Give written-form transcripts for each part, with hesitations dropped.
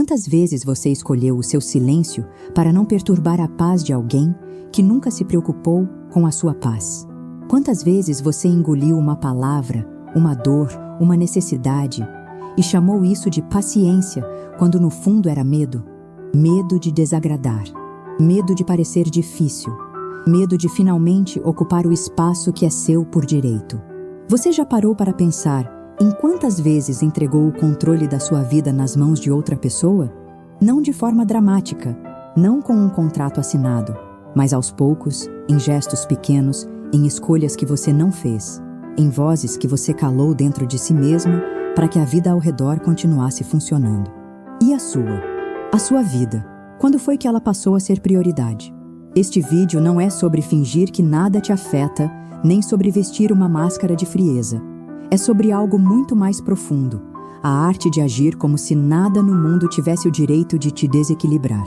Quantas vezes você escolheu o seu silêncio para não perturbar a paz de alguém que nunca se preocupou com a sua paz? Quantas vezes você engoliu uma palavra, uma dor, uma necessidade e chamou isso de paciência quando no fundo era medo? Medo de desagradar, medo de parecer difícil, medo de finalmente ocupar o espaço que é seu por direito. Você já parou para pensar em quantas vezes entregou o controle da sua vida nas mãos de outra pessoa? Não de forma dramática, não com um contrato assinado, mas aos poucos, em gestos pequenos, em escolhas que você não fez, em vozes que você calou dentro de si mesma para que a vida ao redor continuasse funcionando. E a sua? A sua vida? Quando foi que ela passou a ser prioridade? Este vídeo não é sobre fingir que nada te afeta, nem sobre vestir uma máscara de frieza. É sobre algo muito mais profundo, a arte de agir como se nada no mundo tivesse o direito de te desequilibrar.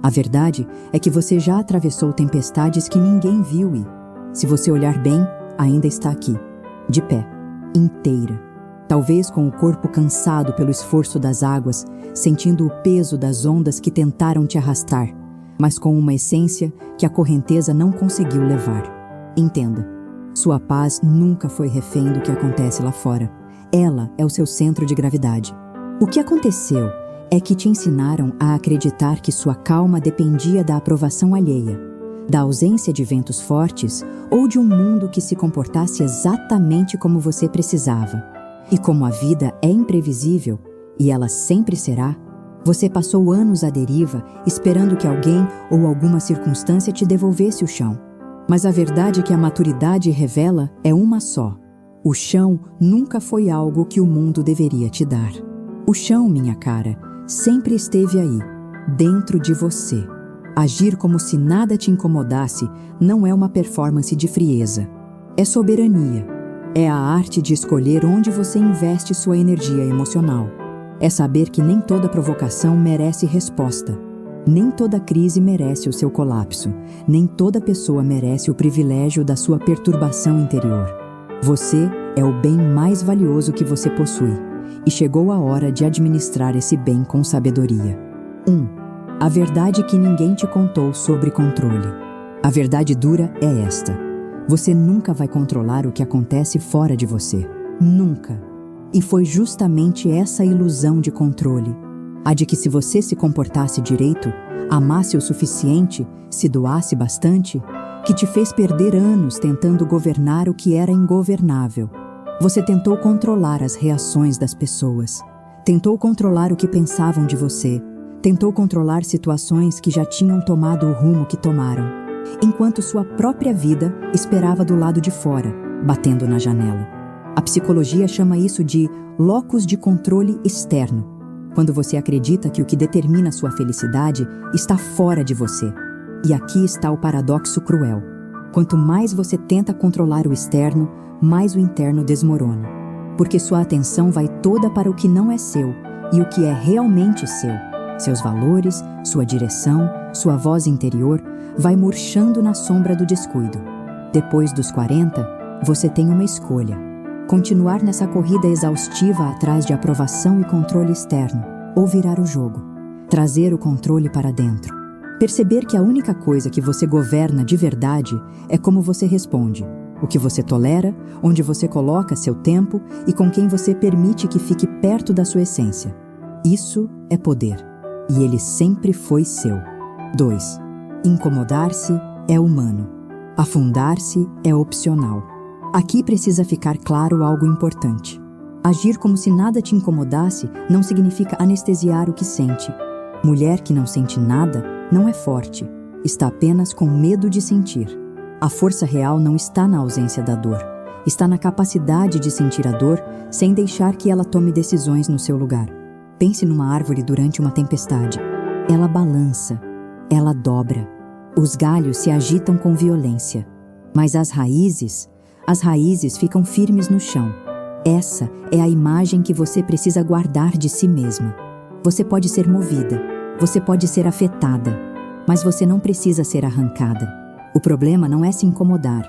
A verdade é que você já atravessou tempestades que ninguém viu e, se você olhar bem, ainda está aqui, de pé, inteira. Talvez com o corpo cansado pelo esforço das águas, sentindo o peso das ondas que tentaram te arrastar, mas com uma essência que a correnteza não conseguiu levar. Entenda, sua paz nunca foi refém do que acontece lá fora. Ela é o seu centro de gravidade. O que aconteceu é que te ensinaram a acreditar que sua calma dependia da aprovação alheia, da ausência de ventos fortes ou de um mundo que se comportasse exatamente como você precisava. E como a vida é imprevisível, e ela sempre será, você passou anos à deriva esperando que alguém ou alguma circunstância te devolvesse o chão. Mas a verdade que a maturidade revela é uma só. O chão nunca foi algo que o mundo deveria te dar. O chão, minha cara, sempre esteve aí, dentro de você. Agir como se nada te incomodasse não é uma performance de frieza. É soberania. É a arte de escolher onde você investe sua energia emocional. É saber que nem toda provocação merece resposta. Nem toda crise merece o seu colapso. Nem toda pessoa merece o privilégio da sua perturbação interior. Você é o bem mais valioso que você possui. E chegou a hora de administrar esse bem com sabedoria. 1. A verdade que ninguém te contou sobre controle. A verdade dura é esta. Você nunca vai controlar o que acontece fora de você. Nunca. E foi justamente essa ilusão de controle, a de que se você se comportasse direito, amasse o suficiente, se doasse bastante, que te fez perder anos tentando governar o que era ingovernável. Você tentou controlar as reações das pessoas, tentou controlar o que pensavam de você, tentou controlar situações que já tinham tomado o rumo que tomaram, enquanto sua própria vida esperava do lado de fora, batendo na janela. A psicologia chama isso de locus de controle externo, quando você acredita que o que determina sua felicidade está fora de você. E aqui está o paradoxo cruel. Quanto mais você tenta controlar o externo, mais o interno desmorona. Porque sua atenção vai toda para o que não é seu e o que é realmente seu. Seus valores, sua direção, sua voz interior vai murchando na sombra do descuido. Depois dos 40, você tem uma escolha. Continuar nessa corrida exaustiva atrás de aprovação e controle externo, ou virar o jogo, trazer o controle para dentro. Perceber que a única coisa que você governa de verdade é como você responde, o que você tolera, onde você coloca seu tempo e com quem você permite que fique perto da sua essência. Isso é poder, e ele sempre foi seu. 2. Incomodar-se é humano. Afundar-se é opcional. Aqui precisa ficar claro algo importante. Agir como se nada te incomodasse não significa anestesiar o que sente. Mulher que não sente nada não é forte, está apenas com medo de sentir. A força real não está na ausência da dor, está na capacidade de sentir a dor sem deixar que ela tome decisões no seu lugar. Pense numa árvore durante uma tempestade. Ela balança, ela dobra. Os galhos se agitam com violência, mas as raízes ficam firmes no chão. Essa é a imagem que você precisa guardar de si mesma. Você pode ser movida, você pode ser afetada, mas você não precisa ser arrancada. O problema não é se incomodar.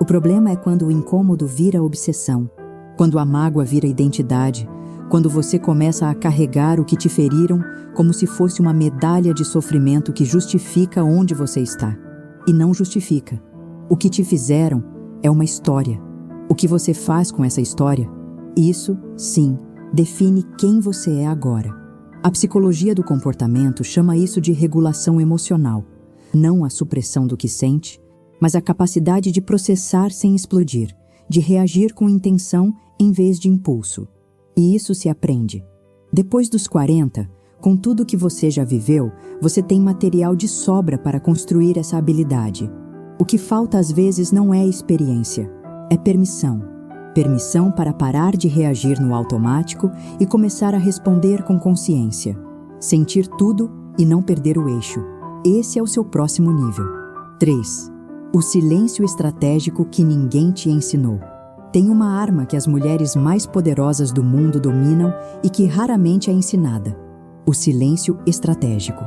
O problema é quando o incômodo vira obsessão, quando a mágoa vira identidade, Quando você começa a carregar o que te feriram como se fosse uma medalha de sofrimento que justifica onde você está. E não justifica. O que te fizeram é uma história. O que você faz com essa história, isso, sim, define quem você é agora. A psicologia do comportamento chama isso de regulação emocional. Não a supressão do que sente, mas a capacidade de processar sem explodir, de reagir com intenção em vez de impulso. E isso se aprende. Depois dos 40, com tudo que você já viveu, você tem material de sobra para construir essa habilidade. O que falta às vezes não é experiência, é permissão. Permissão para parar de reagir no automático e começar a responder com consciência. Sentir tudo e não perder o eixo. Esse é o seu próximo nível. 3. O silêncio estratégico que ninguém te ensinou. Tem uma arma que as mulheres mais poderosas do mundo dominam e que raramente é ensinada. O silêncio estratégico.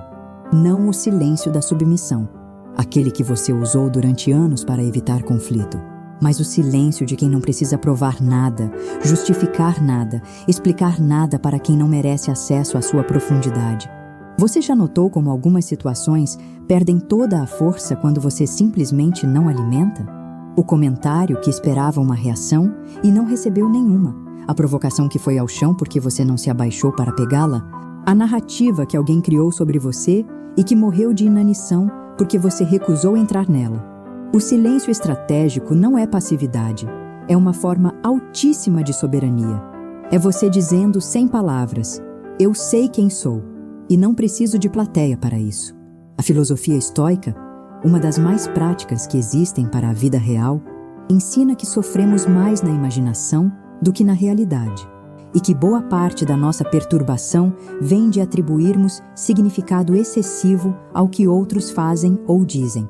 Não o silêncio da submissão, aquele que você usou durante anos para evitar conflito, mas o silêncio de quem não precisa provar nada, justificar nada, explicar nada para quem não merece acesso à sua profundidade. Você já notou como algumas situações perdem toda a força quando você simplesmente não alimenta? O comentário que esperava uma reação e não recebeu nenhuma. A provocação que foi ao chão porque você não se abaixou para pegá-la. A narrativa que alguém criou sobre você e que morreu de inanição porque você recusou entrar nela. O silêncio estratégico não é passividade. É uma forma altíssima de soberania. É você dizendo sem palavras: eu sei quem sou e não preciso de plateia para isso. A filosofia estoica, uma das mais práticas que existem para a vida real, ensina que sofremos mais na imaginação do que na realidade, e que boa parte da nossa perturbação vem de atribuirmos significado excessivo ao que outros fazem ou dizem.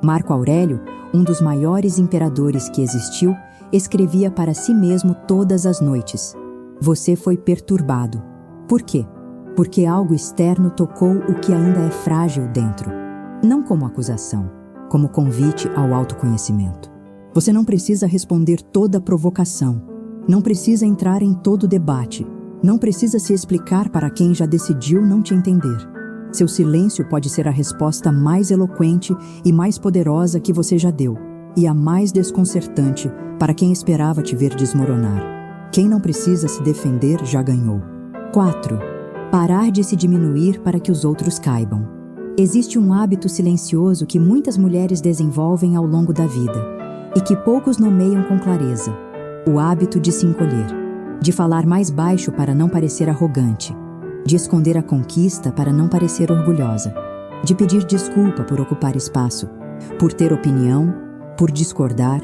Marco Aurélio, um dos maiores imperadores que existiu, escrevia para si mesmo todas as noites: você foi perturbado. Por quê? Porque algo externo tocou o que ainda é frágil dentro. Não como acusação, como convite ao autoconhecimento. Você não precisa responder toda provocação. Não precisa entrar em todo debate. Não precisa se explicar para quem já decidiu não te entender. Seu silêncio pode ser a resposta mais eloquente e mais poderosa que você já deu, e a mais desconcertante para quem esperava te ver desmoronar. Quem não precisa se defender já ganhou. 4. Parar de se diminuir para que os outros caibam. Existe um hábito silencioso que muitas mulheres desenvolvem ao longo da vida e que poucos nomeiam com clareza: o hábito de se encolher, de falar mais baixo para não parecer arrogante, de esconder a conquista para não parecer orgulhosa, de pedir desculpa por ocupar espaço, por ter opinião, por discordar,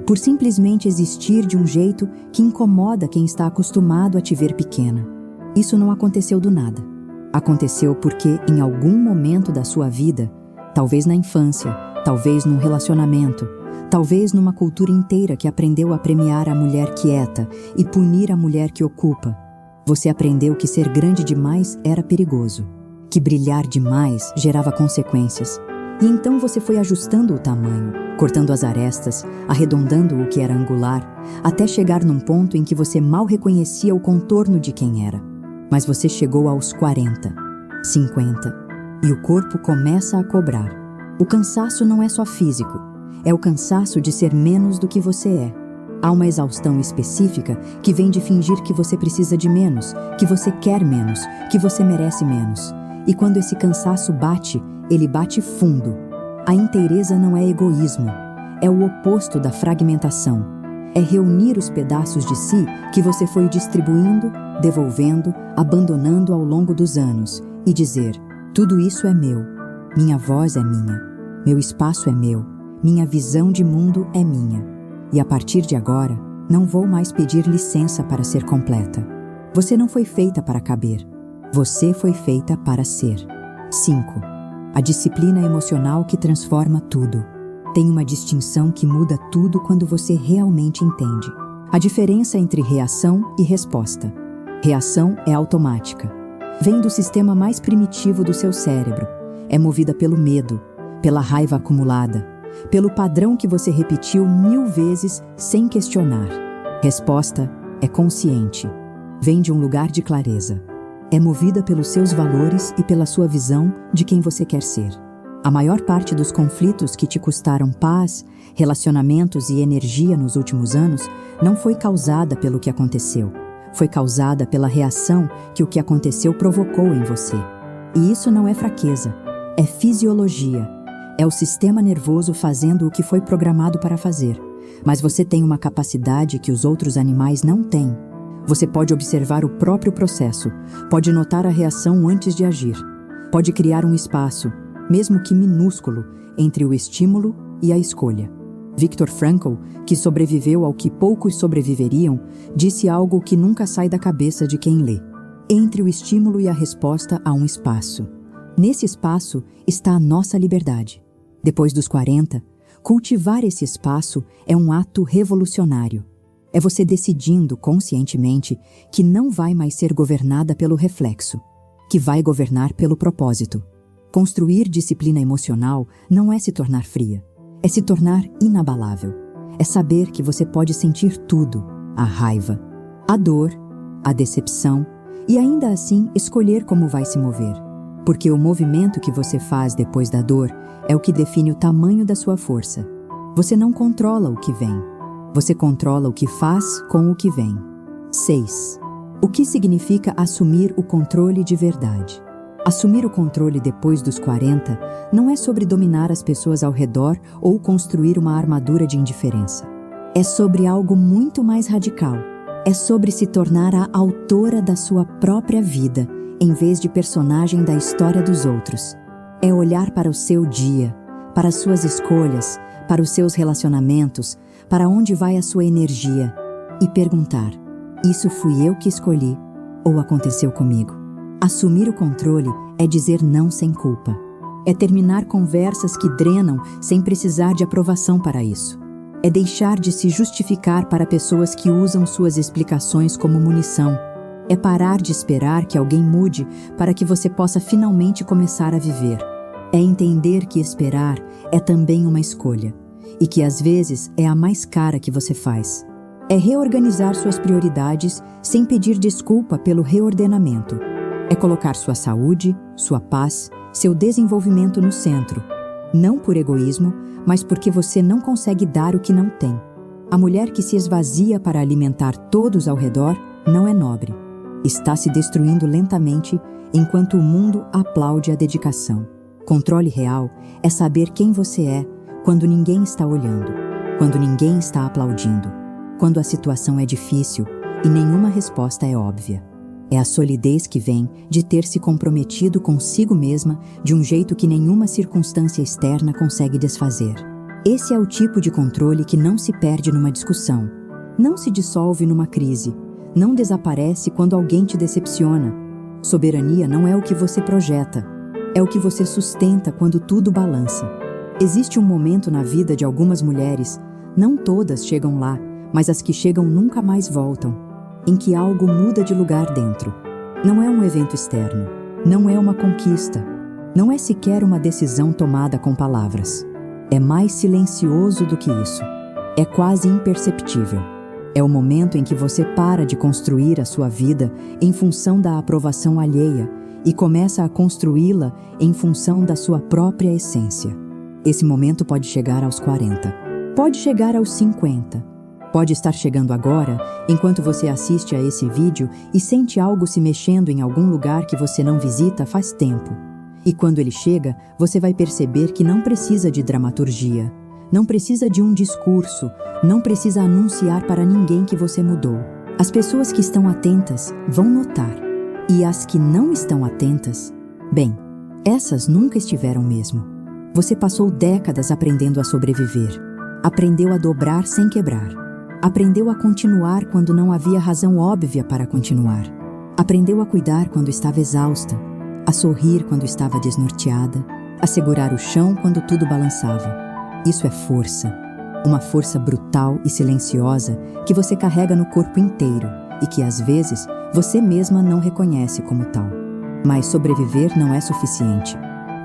por simplesmente existir de um jeito que incomoda quem está acostumado a te ver pequena. Isso não aconteceu do nada. Aconteceu porque, em algum momento da sua vida, talvez na infância, talvez num relacionamento, talvez numa cultura inteira que aprendeu a premiar a mulher quieta e punir a mulher que ocupa, você aprendeu que ser grande demais era perigoso, que brilhar demais gerava consequências. E então você foi ajustando o tamanho, cortando as arestas, arredondando o que era angular, até chegar num ponto em que você mal reconhecia o contorno de quem era. Mas você chegou aos 40, 50, e o corpo começa a cobrar. O cansaço não é só físico, é o cansaço de ser menos do que você é. Há uma exaustão específica que vem de fingir que você precisa de menos, que você quer menos, que você merece menos. E quando esse cansaço bate, ele bate fundo. A inteireza não é egoísmo, é o oposto da fragmentação. É reunir os pedaços de si que você foi distribuindo, devolvendo, abandonando ao longo dos anos e dizer: tudo isso é meu, minha voz é minha, meu espaço é meu, minha visão de mundo é minha. E a partir de agora, não vou mais pedir licença para ser completa. Você não foi feita para caber, você foi feita para ser. 5. A disciplina emocional que transforma tudo. Tem uma distinção que muda tudo quando você realmente entende. A diferença entre reação e resposta. Reação é automática. Vem do sistema mais primitivo do seu cérebro. É movida pelo medo, pela raiva acumulada, pelo padrão que você repetiu 1000 vezes sem questionar. Resposta é consciente. vem de um lugar de clareza. É movida pelos seus valores e pela sua visão de quem você quer ser. A maior parte dos conflitos que te custaram paz, relacionamentos e energia nos últimos anos não foi causada pelo que aconteceu. Foi causada pela reação que o que aconteceu provocou em você. E isso não é fraqueza, é fisiologia. É o sistema nervoso fazendo o que foi programado para fazer. Mas você tem uma capacidade que os outros animais não têm. Você pode observar o próprio processo, pode notar a reação antes de agir, pode criar um espaço, mesmo que minúsculo, entre o estímulo e a escolha. Viktor Frankl, que sobreviveu ao que poucos sobreviveriam, disse algo que nunca sai da cabeça de quem lê. Entre o estímulo e a resposta há um espaço. Nesse espaço está a nossa liberdade. Depois dos 40, cultivar esse espaço é um ato revolucionário. É você decidindo conscientemente que não vai mais ser governada pelo reflexo, que vai governar pelo propósito. Construir disciplina emocional não é se tornar fria, é se tornar inabalável. É saber que você pode sentir tudo, a raiva, a dor, a decepção, e ainda assim escolher como vai se mover. Porque o movimento que você faz depois da dor é o que define o tamanho da sua força. Você não controla o que vem. Você controla o que faz com o que vem. 6. O que significa assumir o controle de verdade? Assumir o controle depois dos 40 não é sobre dominar as pessoas ao redor ou construir uma armadura de indiferença. É sobre algo muito mais radical. É sobre se tornar a autora da sua própria vida, em vez de personagem da história dos outros. É olhar para o seu dia, para as suas escolhas, para os seus relacionamentos, para onde vai a sua energia, e perguntar: isso fui eu que escolhi ou aconteceu comigo? Assumir o controle é dizer não sem culpa. É terminar conversas que drenam sem precisar de aprovação para isso. É deixar de se justificar para pessoas que usam suas explicações como munição. É parar de esperar que alguém mude para que você possa finalmente começar a viver. É entender que esperar é também uma escolha e que às vezes é a mais cara que você faz. É reorganizar suas prioridades sem pedir desculpa pelo reordenamento. É colocar sua saúde, sua paz, seu desenvolvimento no centro. Não por egoísmo, mas porque você não consegue dar o que não tem. A mulher que se esvazia para alimentar todos ao redor não é nobre. Está se destruindo lentamente enquanto o mundo aplaude a dedicação. Controle real é saber quem você é quando ninguém está olhando, quando ninguém está aplaudindo, quando a situação é difícil e nenhuma resposta é óbvia. É a solidez que vem de ter se comprometido consigo mesma de um jeito que nenhuma circunstância externa consegue desfazer. Esse é o tipo de controle que não se perde numa discussão, não se dissolve numa crise, não desaparece quando alguém te decepciona. Soberania não é o que você projeta, é o que você sustenta quando tudo balança. Existe um momento na vida de algumas mulheres, não todas chegam lá, mas as que chegam nunca mais voltam, em que algo muda de lugar dentro. Não é um evento externo, não é uma conquista, não é sequer uma decisão tomada com palavras. É mais silencioso do que isso. É quase imperceptível. É o momento em que você para de construir a sua vida em função da aprovação alheia e começa a construí-la em função da sua própria essência. Esse momento pode chegar aos 40, pode chegar aos 50, pode estar chegando agora, enquanto você assiste a esse vídeo e sente algo se mexendo em algum lugar que você não visita faz tempo. E quando ele chega, você vai perceber que não precisa de dramaturgia, não precisa de um discurso, não precisa anunciar para ninguém que você mudou. As pessoas que estão atentas vão notar, e as que não estão atentas, bem, essas nunca estiveram mesmo. Você passou décadas aprendendo a sobreviver, aprendeu a dobrar sem quebrar, aprendeu a continuar quando não havia razão óbvia para continuar, aprendeu a cuidar quando estava exausta, a sorrir quando estava desnorteada, a segurar o chão quando tudo balançava. Isso é força, uma força brutal e silenciosa que você carrega no corpo inteiro e que às vezes você mesma não reconhece como tal. Mas sobreviver não é suficiente.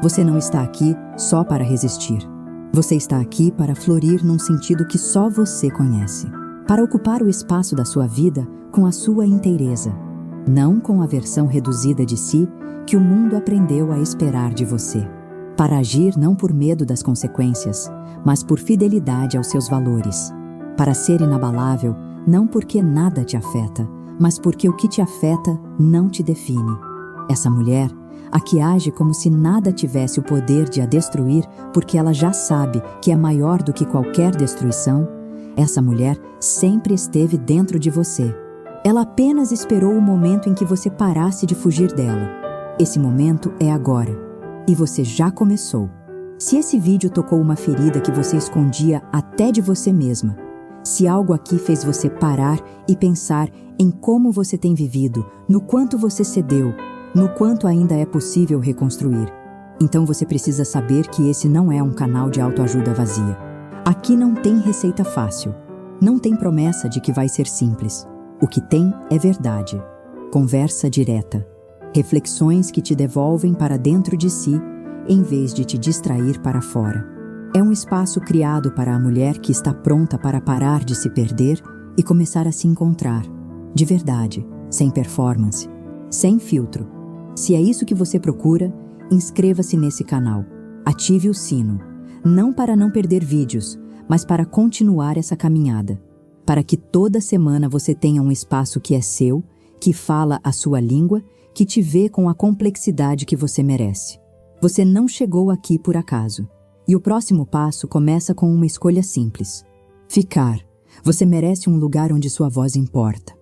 Você não está aqui só para resistir. Você está aqui para florir num sentido que só você conhece. Para ocupar o espaço da sua vida com a sua inteireza. não com a versão reduzida de si que o mundo aprendeu a esperar de você. Para agir não por medo das consequências, mas por fidelidade aos seus valores. Para ser inabalável, não porque nada te afeta, mas porque o que te afeta não te define. Essa mulher, a que age como se nada tivesse o poder de a destruir, porque ela já sabe que é maior do que qualquer destruição, essa mulher sempre esteve dentro de você. Ela apenas esperou o momento em que você parasse de fugir dela. Esse momento é agora. E você já começou. Se esse vídeo tocou uma ferida que você escondia até de você mesma, se algo aqui fez você parar e pensar em como você tem vivido, no quanto você cedeu, no quanto ainda é possível reconstruir, então você precisa saber que esse não é um canal de autoajuda vazia. Aqui não tem receita fácil. Não tem promessa de que vai ser simples. O que tem é verdade. Conversa direta. Reflexões que te devolvem para dentro de si, em vez de te distrair para fora. É um espaço criado para a mulher que está pronta para parar de se perder e começar a se encontrar. De verdade, sem performance, sem filtro. Se é isso que você procura, inscreva-se nesse canal. Ative o sino. Não para não perder vídeos, mas para continuar essa caminhada. Para que toda semana você tenha um espaço que é seu, que fala a sua língua, que te vê com a complexidade que você merece. Você não chegou aqui por acaso. E o próximo passo começa com uma escolha simples. Ficar. Você merece um lugar onde sua voz importa.